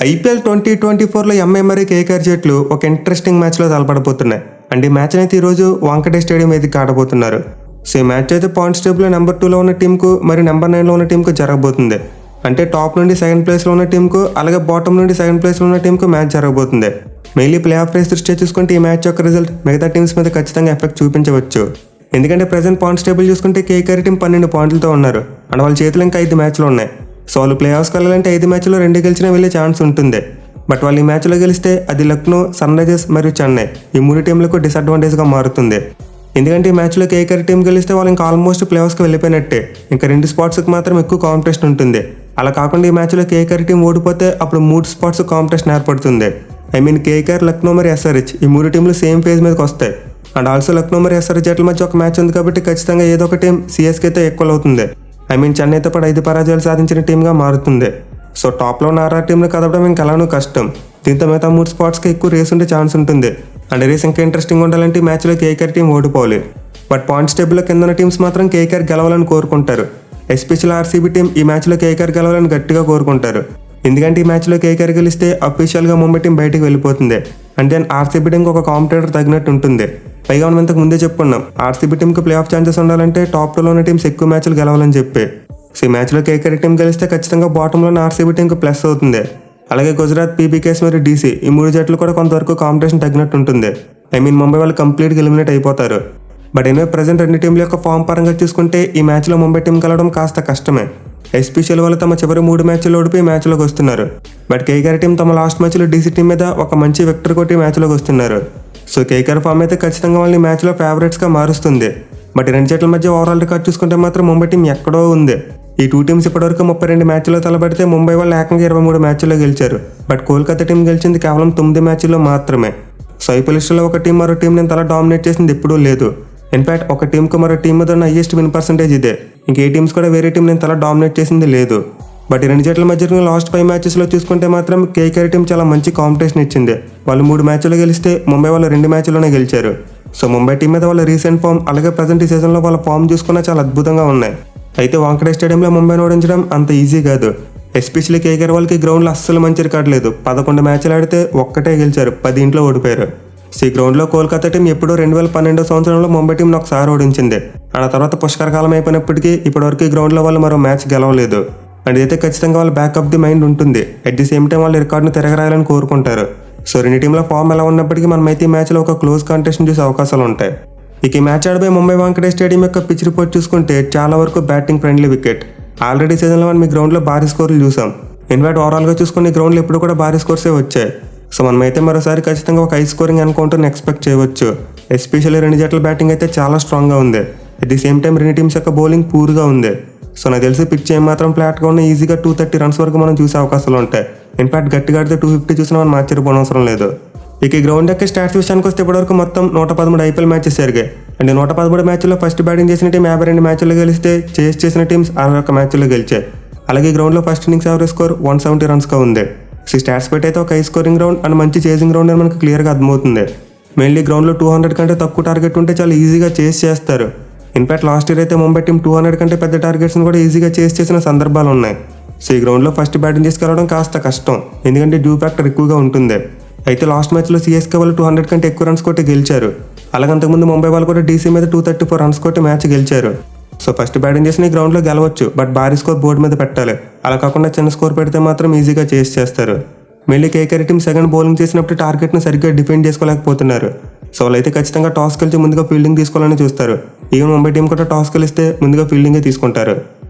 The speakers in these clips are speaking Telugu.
ఐపీఎల్ 2024లో ఎంఐ మరియు కేకేఆర్ జట్లు ఒక ఇంట్రెస్టింగ్ మ్యాచ్లో తలపడబోతున్నాయి. అండ్ ఈ మ్యాచ్ అయితే ఈరోజు వాంకడే స్టేడియం వేదిక ఆడబోతున్నారు. సో ఈ మ్యాచ్ అయితే పాయింట్స్ టేబుల్లో నెంబర్ 2లో ఉన్న టీంకు మరియు నెంబర్ 9లో ఉన్న టీంకు జరగబోతుంది. అంటే టాప్ నుండి సెకండ్ ప్లేస్లో ఉన్న టీంకు అలాగే బాటమ్ నుండి సెకండ్ ప్లేస్లో ఉన్న టీంకు మ్యాచ్ జరగబోతుంది. మెయిన్లీ ప్లే ఆఫ్ రేస్ దృష్ట్యా చూసుకుంటే ఈ మ్యాచ్ యొక్క రిజల్ట్ మిగతా టీమ్స్ మీద ఖచ్చితంగా ఎఫెక్ట్ చూపించవచ్చు. ఎందుకంటే ప్రెసెంట్ పాయింట్స్ టేబుల్ చూసుకుంటే కేకేఆర్ టీం 12 పాయింట్లతో ఉన్నారు. అండ్ వాళ్ళ చేతిలో ఇంకా 5 మ్యాచ్లు ఉన్నాయి. సో వాళ్ళు ప్లే ఆఫ్స్కి వెళ్ళాలంటే 5 మ్యాచ్లో 2 గెలిచినా వెళ్ళే ఛాన్స్ ఉంటుంది. బట్ వాళ్ళు ఈ మ్యాచ్లో గెలిస్తే అది లక్నో, సన్ రైజర్స్ మరియు చెన్నై ఈ 3 టీంలకు డిసడ్వాంటేజ్గా మారుతుంది. ఎందుకంటే ఈ మ్యాచ్లో కేకేఆర్ టీం గెలిస్తే వాళ్ళు ఇంకా ఆల్మోస్ట్ ప్లే ఆఫ్స్కి వెళ్ళిపోయినట్టే. ఇంకా 2 స్పాట్స్కి మాత్రం ఎక్కువ కాంపిటీషన్ ఉంటుంది. అలా కాకుండా ఈ మ్యాచ్లో కేకేఆర్ టీం ఓడిపోతే అప్పుడు 3 స్పాట్స్ కాంపిటీషన్ ఏర్పడుతుంది. కేకేఆర్, లక్నో మరియు ఎస్ఆర్హెచ్ ఈ 3 టీంలు సేమ్ ఫేజ్ మీదకి వస్తాయి. అండ్ ఆల్సో లక్నో మరియు ఎస్ఆర్హెచ్ జట్ల మధ్య ఒక మ్యాచ్ ఉంది కాబట్టి ఖచ్చితంగా ఏదో ఒక టీం సిఎస్కేతో ఈక్వల్ అవుతుంది. చెన్నైతో పాటు 5 పరాజయాలు సాధించిన టీంగా మారుతుంది. సో టాప్లో ఉన్న ఆర్ఆర్ టీంను కదపడం ఇంకెలానూ కష్టం. దీంతో మిగతా 3 స్పాట్స్కి ఎక్కువ రేస్ ఉండే ఛాన్స్ ఉంటుంది. అండ్ రేస్ ఇంకా ఇంట్రెస్టింగ్ ఉండాలంటే ఈ మ్యాచ్లో కేకేఆర్ టీం ఓడిపోవాలి. బట్ పాయింట్స్ టేబుల్లో కింద ఉన్న టీమ్స్ మాత్రం కేకేఆర్ గెలవాలని కోరుకుంటారు. ఎస్పెషల్ ఆర్సీబీ టీం ఈ మ్యాచ్లో కేకేఆర్ గెలవాలని గట్టిగా కోరుకుంటారు. ఎందుకంటే ఈ మ్యాచ్లో కేకేఆర్ గెలిస్తే అఫీషియల్గా ముంబై టీం బయటకు వెళ్ళిపోతుంది. అండ్ దెన్ ఆర్సీబీ టీంకి ఒక కాంపిటేటర్ తగినట్టు ఉంటుంది. పైగా మనం ఇంతకు ముందే చెప్పుకున్నాం, ఆర్సీబీ టీంకి ప్లే ఆఫ్ ఛాన్సెస్ ఉండాలంటే టాప్ 2లో ఉన్న టీమ్స్ ఎక్కువ మ్యాచ్లు గెలవాలని చెప్పి. సో ఈ మ్యాచ్లో కేకేఆర్ టీం గెలిస్తే ఖచ్చితంగా బాటంలో ఉన్న ఆర్సీబీ టీంకి ప్లస్ అవుతుంది. అలాగే గుజరాత్, పీబీకేఎస్ మరియు డీసీ ఈ 3 జట్లు కూడా కొంతవరకు కాంపిటీషన్ తగ్గినట్టు ఉంటుంది. ముంబై వాళ్ళు కంప్లీట్గా ఎలిమినేట్ అయిపోతారు. బట్ ప్రెసెంట్ 2 టీంల యొక్క ఫామ్ పరంగా చూసుకుంటే ఈ మ్యాచ్లో ముంబై టీం గెలవడం కాస్త కష్టమే. ఎస్పెషల్ వాళ్ళు తమ చివరి 3 మ్యాచ్లు ఓడిపోయి మ్యాచ్లోకి వస్తున్నారు. బట్ కేకేఆర్ టీం తమ లాస్ట్ మ్యాచ్లో డీసీ టీం మీద ఒక మంచి విక్టరీ కొట్టి మ్యాచ్లోకి వస్తున్నారు. సో కేకేఆర్ ఫామ్ అయితే ఖచ్చితంగా వాళ్ళని మ్యాచ్లో ఫేవరెట్స్గా మారుస్తుంది. బట్ 2 జట్ల మధ్య ఓవరాల్ రికార్డ్ చూసుకుంటే మాత్రం ముంబై టీం ఎక్కడో ఉంది. ఈ 2 టీమ్స్ ఇప్పటివరకు 32 మ్యాచ్ల్లో తలబడితే ముంబై వాళ్ళు ఏకంగా 23 మ్యాచ్ల్లో గెలిచారు. బట్ కోల్కతా టీం గెలిచింది కేవలం 9 మ్యాచ్ల్లో మాత్రమే. సో ఐపీఎల్ హిస్టరీలో ఒక టీం మరో టీం నేను తల డామినేట్ చేసింది ఎప్పుడూ లేదు. ఇన్ఫాక్ట్ ఒక టీంకు మరో టీం మీద ఉన్న హైయెస్ట్ విన్ పర్సెంటేజ్ ఇదే. ఇంకే టీమ్స్ కూడా వేరే టీం నేను తల డామినేట్ చేసింది లేదు. బట్ ఈ 2 జట్ల మధ్య జరిగిన లాస్ట్ 5 మ్యాచెస్లో చూసుకుంటే మాత్రం కేకేఆర్ టీం చాలా మంచి కాంపిటీషన్ ఇచ్చింది. వాళ్ళు 3 మ్యాచ్లు గెలిస్తే ముంబై వాళ్ళు 2 మ్యాచ్ల్లోనే గెలిచారు. సో ముంబై టీం మీద వాళ్ళ రీసెంట్ ఫామ్ అలాగే ప్రజెంట్ ఈ సీజన్లో వాళ్ళ ఫామ్ చూసుకున్నా చాలా అద్భుతంగా ఉన్నాయి. అయితే వాంకడే స్టేడియంలో ముంబైని ఓడించడం అంత ఈజీ కాదు. ఎస్పెషల్లీ కేకేఆర్ వాళ్ళకి గ్రౌండ్లో అస్సలు మంచి రికార్డు లేదు. 11 మ్యాచ్లు ఆడితే ఒక్కటే గెలిచారు, 10 ఇంట్లో ఓడిపోయారు. సో ఈ గ్రౌండ్లో కోల్కతా టీం ఎప్పుడో 2012 సంవత్సరంలో ముంబై టీంను ఒకసారి ఓడించింది. ఆ తర్వాత పుష్కర కాలం అయిపోయినప్పటికీ ఇప్పటివరకు ఈ గ్రౌండ్లో వాళ్ళు మరో మ్యాచ్ గెలవలేదు. అండ్ ఇదైతే ఖచ్చితంగా వాళ్ళ బ్యాక్ ఆఫ్ ది మైండ్ ఉంటుంది. అట్ ది సేమ్ టైం వాళ్ళ రికార్డును తిరగరాయాలని కోరుకుంటారు. సో 2 టీంల ఫామ్ ఎలా ఉన్నప్పటికీ మనమైతే ఈ మ్యాచ్లో ఒక క్లోజ్ కాంటెస్ట్ని చూసే అవకాశాలు ఉంటాయి. ఇక ఈ మ్యాచ్ ఆడిపోయి ముంబై వాంకడే స్టేడియం యొక్క పిచ్ రిపోర్ట్ చూసుకుంటే చాలా వరకు బ్యాటింగ్ ఫ్రెండ్లీ వికెట్. ఆల్రెడీ సీజన్లో మనం మీ గ్రౌండ్లో భారీ స్కోర్లు చూసాం. ఇన్ఫాక్ట్ ఓవరాల్గా చూసుకుని ఈ గ్రౌండ్లో ఎప్పుడు కూడా భారీ స్కోర్సే వచ్చాయి. సో మనమైతే మరోసారి ఖచ్చితంగా ఒక హై స్కోరింగ్ ఎన్కౌంటర్ని ఎక్స్పెక్ట్ చేయవచ్చు. ఎస్పెషల్లీ 2 జట్ల బ్యాటింగ్ అయితే చాలా స్ట్రాంగ్గా ఉంది. At the same time 2 teams యొక్క బౌలింగ్ పూర్గా ఉంది. సో నాకు తెలిసి పిచ్ ఏమాత్రం ఫ్లాట్గా ఉన్న ఈజీగా 230 రన్స్ వరకు మనం చూసే అవకాశాలు ఉంటాయి. ఇన్ఫాక్ట్ గట్టిగా ఆడితే 250 చూసినా మనం ఆశ్చర్యపోనవసరం లేదు. ఇక ఈ గ్రౌండ్ యొక్క స్టాట్స్ విషయానికి వస్తే ఇప్పటివరకు మొత్తం 113 ఐపీఎల్ మ్యాచెస్ జరిగాయి. అండ్ 113 మ్యాచ్ల్లో ఫస్ట్ బ్యాటింగ్ చేసిన టీం 52 మ్యాచ్ల్లో గెలిస్తే చేస్ చేసిన టీమ్స్ 61 మ్యాచ్ల్లో గెలిచాయి. అలాగే గ్రౌండ్లో ఫస్ట్ ఇన్నింగ్స్ యావరేజ్ స్కోర్ 170 రన్స్గా ఉంది. సో స్టాట్స్ పెట్టి అయితే ఒక హై స్కోరింగ్ గ్రౌండ్ అండ్ మంచి చేసింగ్ గ్రౌండ్ అని మనకు క్లియర్గా అర్థమవుతుంది. మెయిన్లీ గ్రౌండ్లో 200 కంటే తక్కువ టార్గెట్ ఉంటే చాలా ఈజీగా చేస్ చేస్తారు. ఇన్ఫాక్ట్ లాస్ట్ ఇయర్ అయితే ముంబై టీం 200 కంటే పెద్ద టార్గెట్స్ని కూడా ఈజీగా చేస్ చేసిన సందర్భాలు ఉన్నాయి. సో ఈ గ్రౌండ్లో ఫస్ట్ బ్యాటింగ్ తీసుకెళ్ళడం కాస్త కష్టం, ఎందుకంటే డ్యూ ఫ్యాక్టర్ ఎక్కువగా ఉంటుంది. అయితే లాస్ట్ మ్యాచ్లో సిఎస్కే వాళ్ళు 200 కంటే ఎక్కువ రన్స్ కొట్టి గెలిచారు. అలాగే అంతకుముందు ముంబై వాళ్ళు కూడా డీసీ మీద 234 రన్స్ కొట్టి మ్యాచ్ గెలిచారు. సో ఫస్ట్ బ్యాటింగ్ చేసిన ఈ గ్రౌండ్లో గెలవచ్చు, బట్ భారీ స్కోర్ బోర్డు మీద పెట్టాలి. అలా కాకుండా చిన్న స్కోర్ పెడితే మాత్రం ఈజీగా చేస్ చేస్తారు. మళ్ళీ కేకేఆర్ టీం సెకండ్ బౌలింగ్ చేసినప్పుడు టార్గెట్ని సరిగ్గా డిఫెండ్ చేసుకోలేకపోతున్నారు. సో వాళ్ళైతే ఖచ్చితంగా టాస్ గెలిచి ముందుగా ఫీల్డింగ్ తీసుకోవాలని చూస్తారు. ఈవెన్ ముంబై టీం కూడా టాస్ గెలిస్తే ముందుగా ఫీల్డింగే తీసుకుంటారు.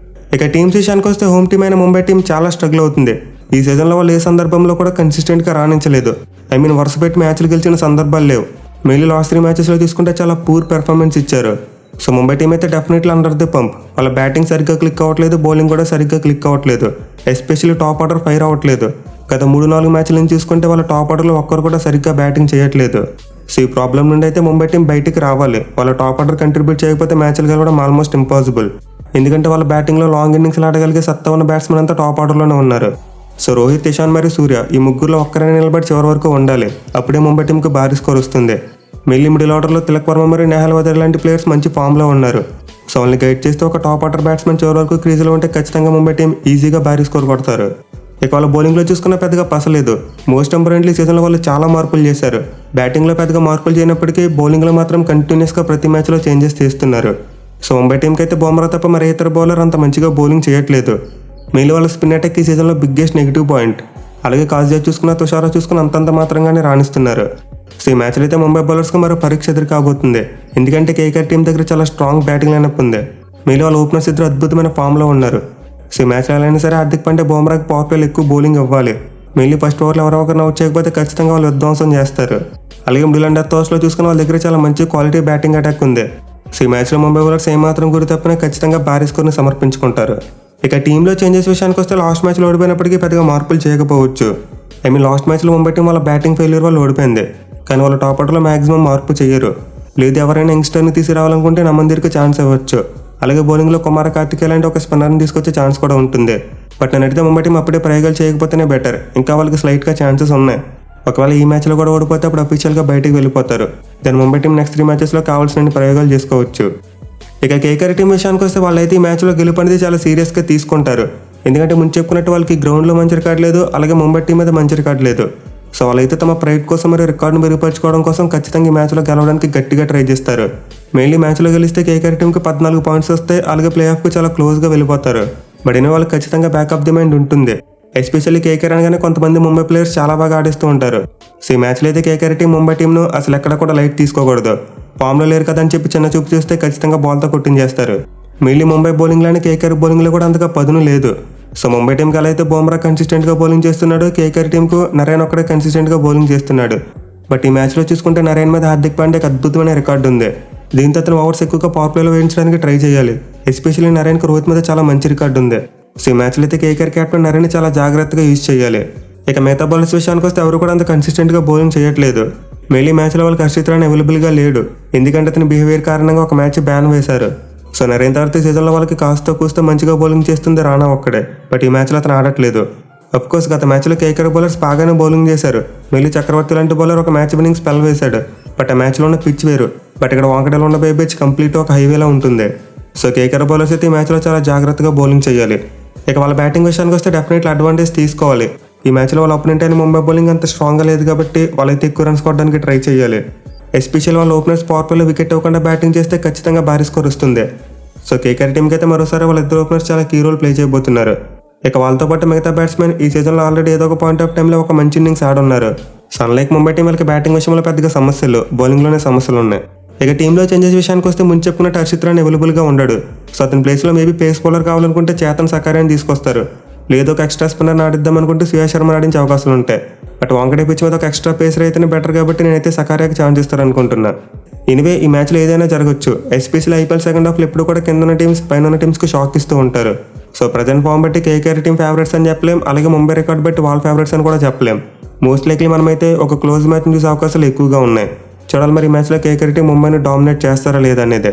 ఇక టీమ్స్ విషయానికి వస్తే హోమ్ టీం అయిన ముంబై టీం చాలా స్ట్రగుల్ అవుతుంది. ఈ సీజన్లో వాళ్ళు ఏ సందర్భంలో కూడా కన్సిస్టెంట్గా రాణించలేదు. వరుస పెట్టి మ్యాచ్లు గెలిచిన సందర్భాలు లేవు. మెయిన్లీ లాస్ట్ 3 మ్యాచెస్లో తీసుకుంటే చాలా పూర్ పెర్ఫార్మెన్స్ ఇచ్చారు. సో ముంబై టీం అయితే డెఫినెట్లీ అండర్ ది పంప్. వాళ్ళ బ్యాటింగ్ సరిగ్గా క్లిక్ అవ్వట్లేదు, బౌలింగ్ కూడా సరిగ్గా క్లిక్ అవ్వట్లేదు. ఎస్పెషల్లీ టాప్ ఆర్డర్ ఫైర్ అవ్వట్లేదు. గత 3-4 మ్యాచ్ల నుంచి చూసుకుంటే వాళ్ళ టాప్ ఆర్డర్లో ఒక్కరు కూడా సరిగ్గా బ్యాటింగ్ చేయట్లేదు. సో ఈ ప్రాబ్లం నుండి అయితే ముంబై టీం బయటికి రావాలి. వాళ్ళ టాప్ ఆర్డర్ కంట్రిబ్యూట్ చేయకపోతే మ్యాచ్లు గెలవడం ఆల్మోస్ట్ ఇంపాసిబుల్. ఎందుకంటే వాళ్ళ బ్యాటింగ్లో లాంగ్ ఇన్నింగ్స్లు ఆడగలిగే సత్తా ఉన్న బ్యాట్స్మెన్ అంతా టాప్ ఆర్డర్లోనే ఉన్నారు. సో రోహిత్, ఇషాన్ మరియు సూర్య ఈ ముగ్గురులో ఒక్కరైనా నిలబడి చివరి వరకు ఉండాలి. అప్పుడే ముంబై టీంకి భారీ స్కోర్ వస్తుంది. మెయిన్లీ మిడిల్ ఆర్డర్లో తిలక్ వర్మ మరియు నెహల్ వదర్ లాంటి ప్లేయర్స్ మంచి ఫామ్లో ఉన్నారు. సో వాళ్ళని గైడ్ చేస్తే ఒక టాప్ ఆర్డర్ బ్యాట్స్మెన్ చివరి వరకు క్రీజులో ఉంటే ఖచ్చితంగా ముంబై టీం ఈజీగా భారీ స్కోర్ కొడతారు. ఇక వాళ్ళ బౌలింగ్లో చూసుకున్న పెద్దగా పసలేదు. మోస్ట్ ఇంపార్టెంట్లీ సీజన్లో వాళ్ళు చాలా మార్పులు చేశారు. బ్యాటింగ్లో పెద్దగా మార్పులు చేయనప్పటికీ బౌలింగ్లో మాత్రం కంటిన్యూస్గా ప్రతి మ్యాచ్లో చేంజెస్ చేస్తున్నారు. సో ముంబై టీంకి అయితే బుమ్రా తప్ప మరి ఇతర బౌలర్ అంత మంచిగా బౌలింగ్ చేయట్లేదు. మెయిన్ వాళ్ళ స్పిన్ అటాక్ ఈ సీజన్లో బిగ్గెస్ట్ నెగిటివ్ పాయింట్. అలాగే కాజ్యా చూసుకున్న తుషారా చూసుకున్న అంతంత మాత్రంగానే రాణిస్తున్నారు. సో ఈ మ్యాచ్లో అయితే ముంబై బౌలర్స్కి మరో పరీక్ష ఎదురు కాబోతుంది. ఎందుకంటే కేకేఆర్ టీం దగ్గర చాలా స్ట్రాంగ్ బ్యాటింగ్ లైనప్ ఉంది. మెయిన్ వాళ్ళ ఓపెనర్స్ ఇద్దరు అద్భుతమైన ఫామ్లో ఉన్నారు. సో ఈ మ్యాచ్లో ఎలా అయినా సరే హార్దిక్ పాండ్యా బుమ్రాకి పవర్ ప్లేలో ఎక్కువ బౌలింగ్ ఇవ్వాలి. మెయిన్లీ ఫస్ట్ ఓవర్లో ఎవరో ఒకరిని అవుట్ చేయకపోతే ఖచ్చితంగా వాళ్ళు విధ్వంసం చేస్తారు. అలాగే మిడిల్ అండ్ డెత్ ఓవర్స్లో చూసుకున్న వాళ్ళ దగ్గర చాలా మంచి క్వాలిటీ బ్యాటింగ్ అటాక్ ఉంది. సో ఈ మ్యాచ్లో ముంబై బౌలర్స్ ఏమాత్రం గురి తప్పినా ఖచ్చితంగా భారీ స్కోర్ని సమర్పించుకుంటారు. ఇక టీంలో చేంజెస్ విషయానికి వస్తే లాస్ట్ మ్యాచ్లో ఓడిపోయినప్పటికీ పెద్దగా మార్పులు చేయకపోవచ్చు. లాస్ట్ మ్యాచ్లో ముంబై టీం వాళ్ళ బ్యాటింగ్ ఫెయిల్యూర్ వల్ల ఓడిపోయింది. కానీ వాళ్ళ టాప్ ఆర్డర్లో మాక్సిమం మార్పు చేయరు. లేదు ఎవరైనా యంగ్స్టర్ని తీసుకురావాలనుకుంటే నమందిరికి ఛాన్స్ ఇవ్వచ్చు. అలాగే బౌలింగ్లో కుమార కార్తికేయ లాంటి ఒక స్పిన్నర్ని తీసుకొచ్చే ఛాన్స్ కూడా ఉంటుంది. బట్ నేను అడిగితే ముంబై టీం అప్పుడే ప్రయోగాలు చేయకపోతేనే బెటర్. ఇంకా వాళ్ళకి స్లైట్గా ఛాన్సెస్ ఉన్నాయి. ఒకవేళ ఈ మ్యాచ్లో కూడా ఓడిపోతే అప్పుడు అఫీషియల్గా బయటకు వెళ్ళిపోతారు. దాని ముంబై టీం నెక్స్ట్ 3 మ్యాచెస్లో కావాల్సిన ప్రయోగాలు చేసుకోవచ్చు. ఇక కేకేఆర్ టీం విషయానికి వస్తే వాళ్ళైతే ఈ మ్యాచ్లో గెలుపు అనేది చాలా సీరియస్గా తీసుకుంటారు. ఎందుకంటే ముందు చెప్పుకున్నట్టు వాళ్ళకి గ్రౌండ్లో మంచి రికార్డు లేదు, అలాగే ముంబై టీం మీద మంచి రికార్డు లేదు. సో వాళ్ళైతే తమ ప్రైడ్ కోసం మరియు రికార్డును మెరుగుపరచుకోవడం కోసం ఖచ్చితంగా ఈ మ్యాచ్లో గెలవడానికి గట్టిగా ట్రై చేస్తారు. మెయిన్లీ మ్యాచ్లో గెలిస్తే కేకేఆర్ టీంకి 14 పాయింట్స్ వస్తాయి. అలాగే ప్లే ఆఫ్కి చాలా క్లోజ్గా వెళ్ళిపోతారు. బట్ అయినా వాళ్ళకి ఖచ్చితంగా బ్యాకప్ ది మైండ్ ఉంటుంది. ఎస్పెషల్లీ కేకేఆర్ అనగానే కొంతమంది ముంబై ప్లేయర్స్ చాలా బాగా ఆడిస్తూ ఉంటారు. సో ఈ మ్యాచ్లో అయితే కేకేఆర్ టీం ముంబై టీంను అసలు ఎక్కడ కూడా లైట్ తీసుకోకూడదు. ఫామ్లో లేరు కదా అని చెప్పి చిన్న చూపు చూస్తే ఖచ్చితంగా బాల్తో కొట్టించేస్తారు. మెయిన్లీ ముంబై బౌలింగ్లోనే కేకేఆర్ బౌలింగ్లో కూడా అంతగా పదును లేదు. సో ముంబై టీంకి అలా అయితే బుమ్రా కన్సిస్టెంట్గా బౌలింగ్ చేస్తున్నాడు. కేకేఆర్ టీంకు నరేన్ ఒక్కడే కన్సిస్టెంట్గా బౌలింగ్ చేస్తున్నాడు. బట్ ఈ మ్యాచ్లో చూసుకుంటే నరేన్ మీద హార్దిక్ పాండ్యాకి అద్భుతమైన రికార్డు ఉంది. దీంతో అతను ఓవర్స్ ఎక్కువగా పవర్ ప్లేలో వేయించడానికి ట్రై చేయాలి. ఎస్పెషల్లీ నరేన్కి రోహిత్ మీద చాలా మంచి రికార్డు ఉంది. సో ఈ మ్యాచ్లో అయితే కేకేఆర్ క్యాప్టెన్ నరేన్ చాలా జాగ్రత్తగా యూజ్ చేయాలి. ఇక మిగతా బౌలర్స్ విషయానికి వస్తే ఎవరు కూడా అంత కన్సిస్టెంట్గా బౌలింగ్ చేయట్లేదు. మెయిన్లీ మ్యాచ్లో వాళ్ళకి హర్షిత్ రాణా అవైలబుల్గా లేడు. ఎందుకంటే అతని బిహేవియర్ కారణంగా ఒక మ్యాచ్ బ్యాన్ వేశారు. సో నరేన్ తర్వాత ఈ సీజన్లో వాళ్ళకి కాస్త కూస్త మంచిగా బౌలింగ్ చేస్తుంది రాణా ఒక్కడే. బట్ ఈ మ్యాచ్లో అతను ఆడట్లేదు. అఫ్కోర్స్ గత మ్యాచ్లో కేకేఆర్ బౌలర్స్ బాగానే బౌలింగ్ చేశారు. మెయిన్లీ చక్రవర్తి లాంటి బౌలర్ ఒక మ్యాచ్ విన్నింగ్ స్పెల్ వేశాడు. బట్ ఆ మ్యాచ్లో ఉన్న పిచ్ వేరు. బట్ ఇక్కడ వాంకడలో ఉన్న బై పిచ్ కంప్లీట్ ఒక హైవేలా ఉంటుంది. సో కేకేఆర్ బౌలర్స్ అయితే ఈ మ్యాచ్లో చాలా జాగ్రత్తగా బౌలింగ్ చేయాలి. ఇక వాళ్ళ బ్యాటింగ్ విషయానికి వస్తే డెఫినెట్లీ అడ్వాంటేజ్ తీసుకోవాలి. ఈ మ్యాచ్లో వాళ్ళ అపోనెంట్ అయిన ముంబై బౌలింగ్ అంత స్ట్రాంగ్గా లేదు కాబట్టి వాళ్ళైతే ఎక్కువ రన్స్ కొట్టడానికి ట్రై చేయాలి. ఎస్పెషల్ వాళ్ళ ఓపెనర్స్ పవర్ ప్లేలో వికెట్ ఇవ్వకుండా బ్యాటింగ్ చేస్తే ఖచ్చితంగా భారీ స్కోర్ వస్తుంది. సో కేకేఆర్ టీంకి అయితే మరోసారి వాళ్ళ ఇద్దరు ఓపెనర్స్ చాలా కీ రోల్ ప్లే చేయబోతున్నారు. ఇక వాళ్ళతో పాటు మిగతా బ్యాట్స్మెన్ ఈ సీజన్లో ఆల్రెడీ ఏదో ఒక పాయింట్ ఆఫ్ టైంలో ఒక మంచి ఇన్నింగ్స్ ఆడున్నారు. సన్లైక్ ముంబై టీం వాళ్ళకి బ్యాటింగ్ విషయంలో పెద్దగా సమస్యలు, బౌలింగ్లోనే సమస్యలు ఉన్నాయి. ఇక టీంలో చేంజెస్ విషయానికి వస్తే ముందు చెప్పుకున్నట్టు హర్షిత్ రాణా అవైలబుల్గా ఉండడు. సో అతని ప్లేస్లో మేబీ పేస్ బౌలర్ కావాలనుకుంటే చేతన్ సకార్యాన్ని తీసుకొస్తారు. లేదు ఒక ఎక్స్ట్రా స్పిన్నర్ ఆడిద్దాం అనుకుంటే శ్రేయస్ శర్మ ఆడించే అవకాశాలు ఉంటాయి. బట్ వాంకడే పిచ్ మీద ఒక ఎక్స్ట్రా పేసర్ అయితేనే బెటర్ కాబట్టి నేనైతే సకార్యాకి ఛాన్స్ ఇస్తారనుకుంటున్నా. ఎనివే ఈ మ్యాచ్లో ఏదైనా జరగచ్చు. ఎస్పెషల్లీ ఐపీఎల్ సెకండ్ హాఫ్లో ఎప్పుడు కూడా కింద ఉన్న టీమ్స్ పైన ఉన్న టీమ్స్కి షాక్ ఇస్తూ ఉంటారు. సో ప్రజెంట్ ఫామ్ బట్టి కేకేఆర్ టీం ఫేవరెట్స్ అని చెప్పలేం. అలాగే ముంబై రికార్డ్ బట్టి వాళ్ళ ఫేవరెట్స్ అని కూడా చెప్పలేం. మోస్ట్ లైక్లీ మనమైతే ఒక క్లోజ్ మ్యాచ్ని చూసే అవకాశాలు ఎక్కువగా ఉన్నాయి. చూడాలి మరి ఈ మ్యాచ్లో కేకేఆర్ టీం ముంబైని డామినేట్ చేస్తారా లేదా అనేది.